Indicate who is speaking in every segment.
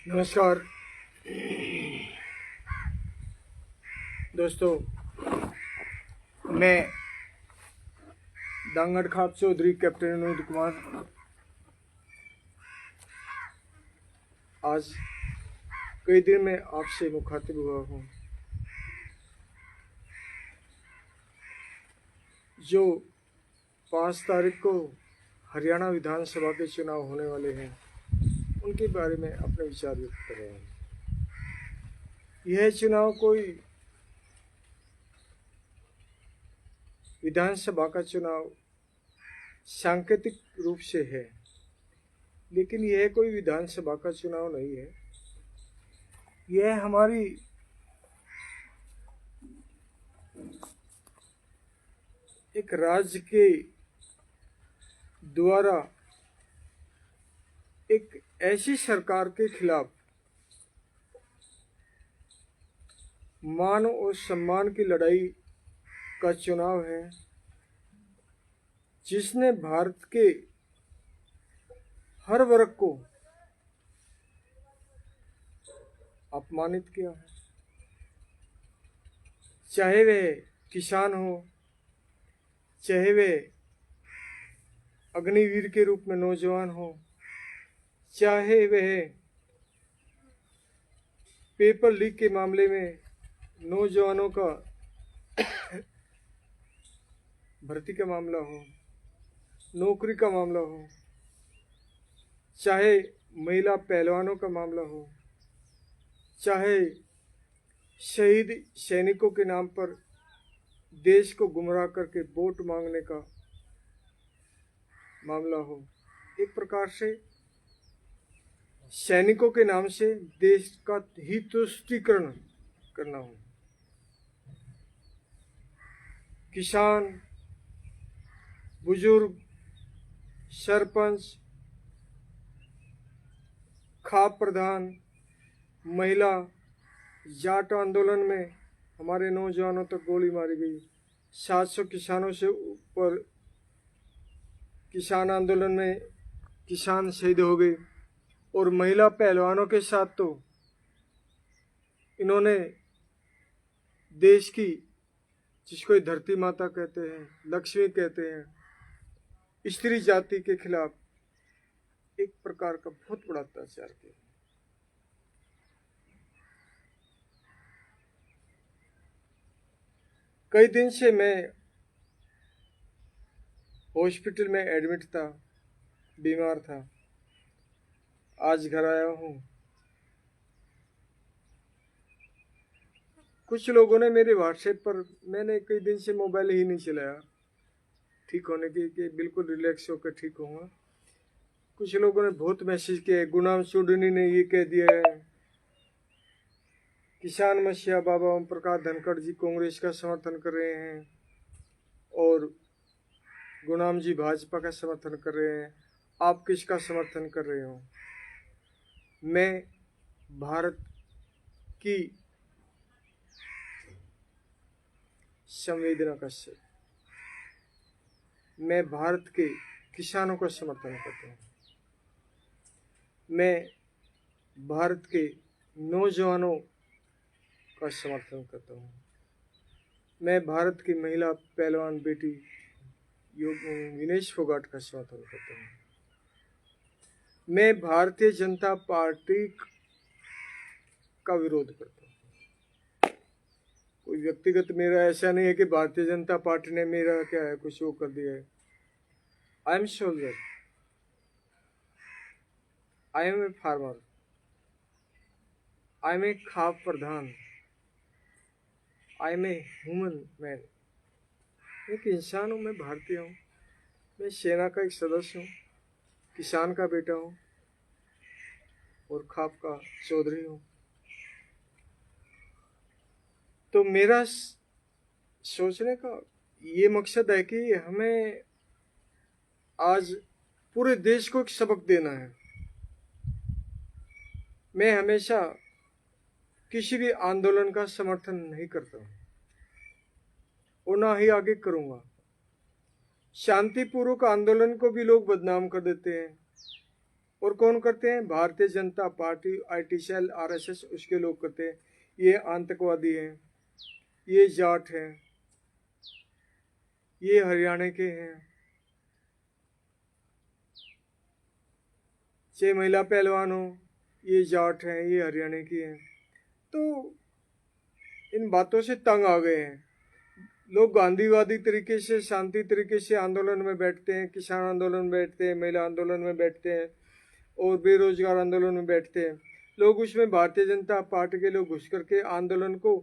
Speaker 1: नमस्कार दोस्तों, मैं दांगड़ खाप चौधरी कैप्टन विनोद कुमार आज कई दिन में आपसे मुखातिब हुआ हूँ। जो 5 तारीख को हरियाणा विधानसभा के चुनाव होने वाले हैं, उनके बारे में अपने विचार व्यक्त कर रहे हैं। यह चुनाव कोई विधानसभा का चुनाव सांकेतिक रूप से है, लेकिन यह कोई विधानसभा का चुनाव नहीं है। यह हमारी एक राज्य के द्वारा एक ऐसी सरकार के खिलाफ मान और सम्मान की लड़ाई का चुनाव है, जिसने भारत के हर वर्ग को अपमानित किया है। चाहे वह किसान हो, चाहे वे अग्निवीर के रूप में नौजवान हो, चाहे वह पेपर लीक के मामले में नौजवानों का भर्ती का मामला हो, नौकरी का मामला हो, चाहे महिला पहलवानों का मामला हो, चाहे शहीद सैनिकों के नाम पर देश को गुमराह करके वोट मांगने का मामला हो। एक प्रकार से सैनिकों के नाम से देश का हितोष्टीकरण करना हो। किसान, बुजुर्ग, सरपंच, खाप प्रधान, महिला, जाट आंदोलन में हमारे नौजवानों तक गोली मारी गई। 700 किसानों से ऊपर किसान आंदोलन में किसान शहीद हो गए। और महिला पहलवानों के साथ तो इन्होंने देश की, जिसको धरती माता कहते हैं, लक्ष्मी कहते हैं, स्त्री जाति के खिलाफ एक प्रकार का बहुत बड़ा अत्याचार किया। कई दिन से मैं हॉस्पिटल में एडमिट था, बीमार था। आज घर आया हूँ। कुछ लोगों ने मेरे व्हाट्सएप पर, मैंने कई दिन से मोबाइल ही नहीं चलाया ठीक होने के बिल्कुल रिलैक्स होकर ठीक होऊंगा। कुछ लोगों ने बहुत मैसेज किया है। गुलाम चौधरी ने ये कह दिया है, किसान मसीहा बाबा ओम प्रकाश धनखड़ जी कांग्रेस का समर्थन कर रहे हैं और गुलाम जी भाजपा का समर्थन कर रहे हैं। आप किसका समर्थन कर रहे हो? मैं भारत की संवेदना का से मैं भारत के किसानों का समर्थन करता हूँ। मैं भारत के नौजवानों का समर्थन करता हूँ। मैं भारत की महिला पहलवान बेटी विनेश फोगाट का समर्थन करता हूँ। मैं भारतीय जनता पार्टी का विरोध करता हूँ। कोई व्यक्तिगत मेरा ऐसा नहीं है कि भारतीय जनता पार्टी ने मेरा क्या है कुछ वो कर दिया है। I am soldier, I am a farmer, I am a khap pradhan, I am a human man. एक इंसान हूँ, मैं भारतीय हूँ, मैं सेना का एक सदस्य हूँ, किसान का बेटा हूँ और खाप का चौधरी हूँ। तो मेरा सोचने का ये मकसद है कि हमें आज पूरे देश को एक सबक देना है। मैं हमेशा किसी भी आंदोलन का समर्थन नहीं करता और ना ही आगे करूंगा। शांतिपूर्वक आंदोलन को भी लोग बदनाम कर देते हैं। और कौन करते हैं? Bharatiya Janata party, IT cell, RSS उसके लोग करते हैं। ये आतंकवादी हैं, ये जाट हैं, ये हरियाणा के हैं, चाहे महिला पहलवान हो, ये जाट हैं, ये हरियाणा की हैं। तो इन बातों से तंग आ गए हैं लोग। गांधीवादी तरीके से, शांति तरीके से आंदोलन में बैठते हैं, किसान आंदोलन में बैठते हैं, महिला आंदोलन में बैठते हैं और बेरोजगार आंदोलन में बैठते हैं लोग। उसमें भारतीय जनता पार्टी के लोग घुस करके आंदोलन को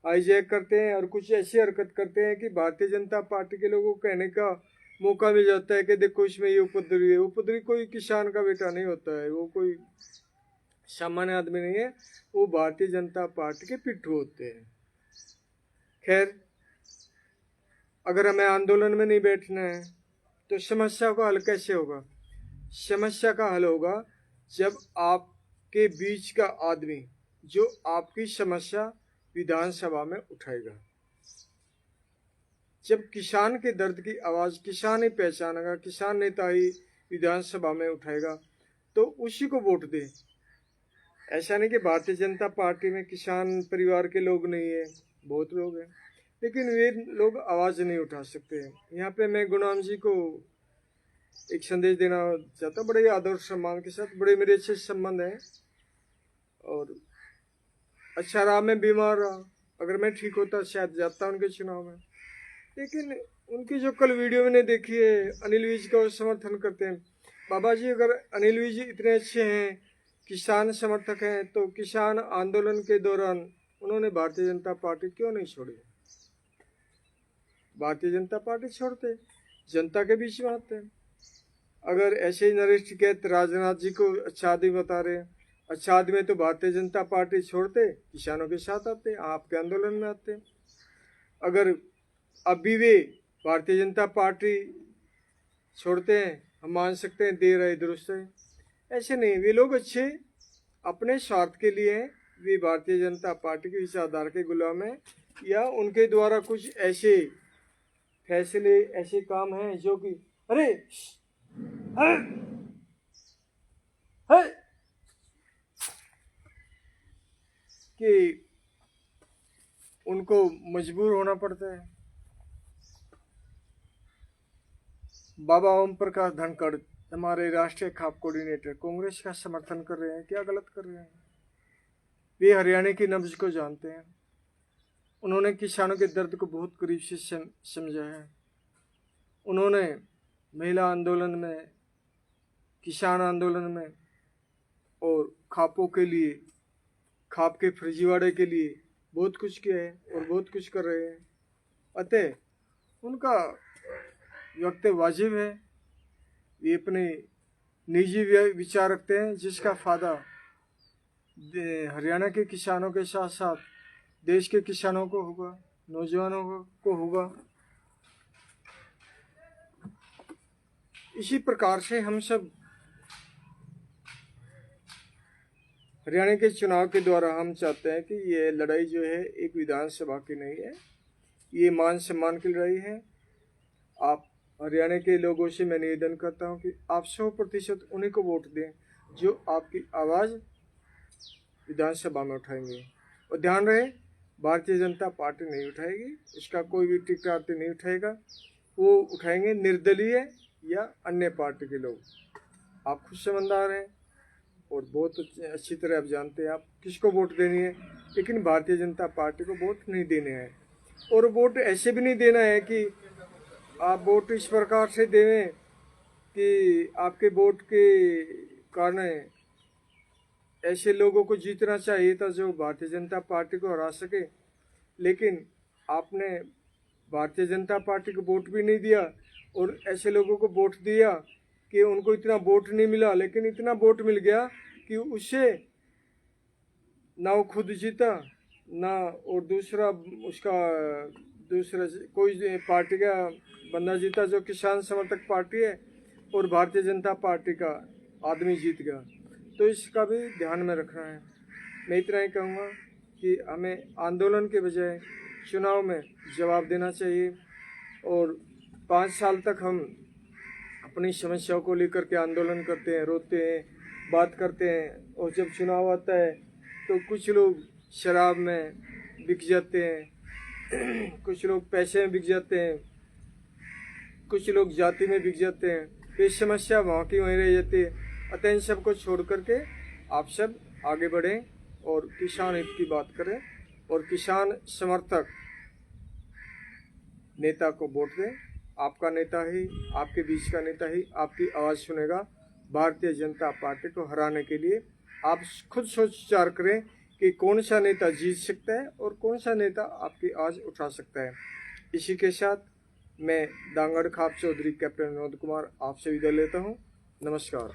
Speaker 1: हाईजैक करते हैं और कुछ ऐसी हरकत करते हैं कि भारतीय जनता पार्टी के लोगों को कहने का मौका मिल जाता है कि देखो इसमें ये उपद्रवी है। उपद्रवी कोई किसान का बेटा नहीं होता है, वो कोई सामान्य आदमी नहीं है, वो भारतीय जनता पार्टी के पिट्ठू होते हैं। खैर, अगर हमें आंदोलन में नहीं बैठना है तो समस्या का हल कैसे होगा? समस्या का हल होगा जब आपके बीच का आदमी जो आपकी समस्या विधानसभा में उठाएगा। जब किसान के दर्द की आवाज किसान ही पहचानेगा, किसान नेता ही विधानसभा में उठाएगा, तो उसी को वोट दे। ऐसा नहीं कि भारतीय जनता पार्टी में किसान परिवार के लोग नहीं है, बहुत लोग हैं, लेकिन वे लोग आवाज नहीं उठा सकते। यहाँ पे मैं गुणाम जी को एक संदेश देना चाहता हूँ, बड़े आदर सम्मान के साथ। बड़े मेरे अच्छे संबंध हैं और अच्छा रहा, मैं बीमार रहा, अगर मैं ठीक होता शायद जाता उनके चुनाव में। लेकिन उनकी जो कल वीडियो मैंने देखी है, अनिल विज का समर्थन करते हैं। बाबा जी, अगर अनिल विज इतने अच्छे हैं, किसान समर्थक हैं, तो किसान आंदोलन के दौरान उन्होंने भारतीय जनता पार्टी क्यों नहीं छोड़ी? भारतीय जनता पार्टी छोड़ते, जनता के बीच में आते। अगर ऐसे ही नरेश टिकैत राजनाथ जी को अच्छा आदमी बता रहे हैं, अच्छा आदमी तो भारतीय जनता पार्टी छोड़ते, किसानों के साथ आते, आपके आंदोलन में आते। अगर अभी वे भारतीय जनता पार्टी छोड़ते हैं, हम मान सकते हैं देर है दुरुस्त है। ऐसे नहीं, वे लोग अच्छे अपने स्वार्थ के लिए हैं, वे भारतीय जनता पार्टी की विचारधारा के गुलाम हैं, या उनके द्वारा कुछ ऐसे फैसले, ऐसे काम हैं जो कि अरे है, है, कि उनको मजबूर होना पड़ता है। बाबा ओम प्रकाश धनखड़, हमारे राष्ट्रीय खाप कोऑर्डिनेटर, कांग्रेस का समर्थन कर रहे हैं, क्या गलत कर रहे हैं? वे हरियाणा की नब्ज को जानते हैं, उन्होंने किसानों के दर्द को बहुत करीब से समझा है। उन्होंने महिला आंदोलन में, किसान आंदोलन में और खापों के लिए, खाप के फर्जीवाड़े के लिए बहुत कुछ किया है और बहुत कुछ कर रहे हैं। अतः उनका वक्तव्य वाजिब है। ये अपने निजी विचार रखते हैं, जिसका फायदा हरियाणा के किसानों के साथ साथ देश के किसानों को होगा, नौजवानों को होगा। इसी प्रकार से हम सब हरियाणा के चुनाव के द्वारा हम चाहते हैं कि ये लड़ाई जो है एक विधानसभा की नहीं है, ये मान सम्मान की लड़ाई है। आप हरियाणा के लोगों से मैं निवेदन करता हूं कि आप 100% उन्हीं को वोट दें जो आपकी आवाज़ विधानसभा में उठाएंगे। और ध्यान रहे, भारतीय जनता पार्टी नहीं उठाएगी, इसका कोई भी टिकट नहीं उठाएगा, वो उठाएंगे निर्दलीय या अन्य पार्टी के लोग। आप खुद समझदार हैं और बहुत अच्छी तरह आप जानते हैं आप किसको वोट देनी है, लेकिन भारतीय जनता पार्टी को वोट नहीं देने हैं। और वोट ऐसे भी नहीं देना है कि आप वोट इस प्रकार से दें कि आपके वोट के कारण ऐसे लोगों को जीतना चाहिए था जो भारतीय जनता पार्टी को हरा सके, लेकिन आपने भारतीय जनता पार्टी को वोट भी नहीं दिया और ऐसे लोगों को वोट दिया कि उनको इतना वोट नहीं मिला, लेकिन इतना वोट मिल गया कि उससे ना वो खुद जीता, ना और दूसरा उसका दूसरा कोई पार्टी का बंदा जीता जो किसान समर्थक पार्टी है, और भारतीय जनता पार्टी का आदमी जीत गया। तो इसका भी ध्यान में रखना है। मैं इतना ही कहूँगा कि हमें आंदोलन के बजाय चुनाव में जवाब देना चाहिए, और 5 साल तक हम अपनी समस्याओं को लेकर के आंदोलन करते हैं, रोते हैं, बात करते हैं, और जब चुनाव आता है तो कुछ लोग शराब में बिक जाते हैं, कुछ लोग पैसे में बिक जाते हैं, कुछ लोग जाति में बिक जाते हैं। तो ये समस्या वहाँ की वहीं रह जाती है। अतः इन सबको छोड़ करके आप सब आगे बढ़ें और किसान हित की बात करें और किसान समर्थक नेता को वोट दें। आपका नेता ही, आपके बीच का नेता ही आपकी आवाज़ सुनेगा। भारतीय जनता पार्टी को हराने के लिए आप खुद सोच विचार करें कि कौन सा नेता जीत सकता है और कौन सा नेता आपकी आवाज़ उठा सकता है। इसी के साथ मैं दांगड़ खाप चौधरी कैप्टन विनोद कुमार आपसे विदा लेता हूँ। नमस्कार।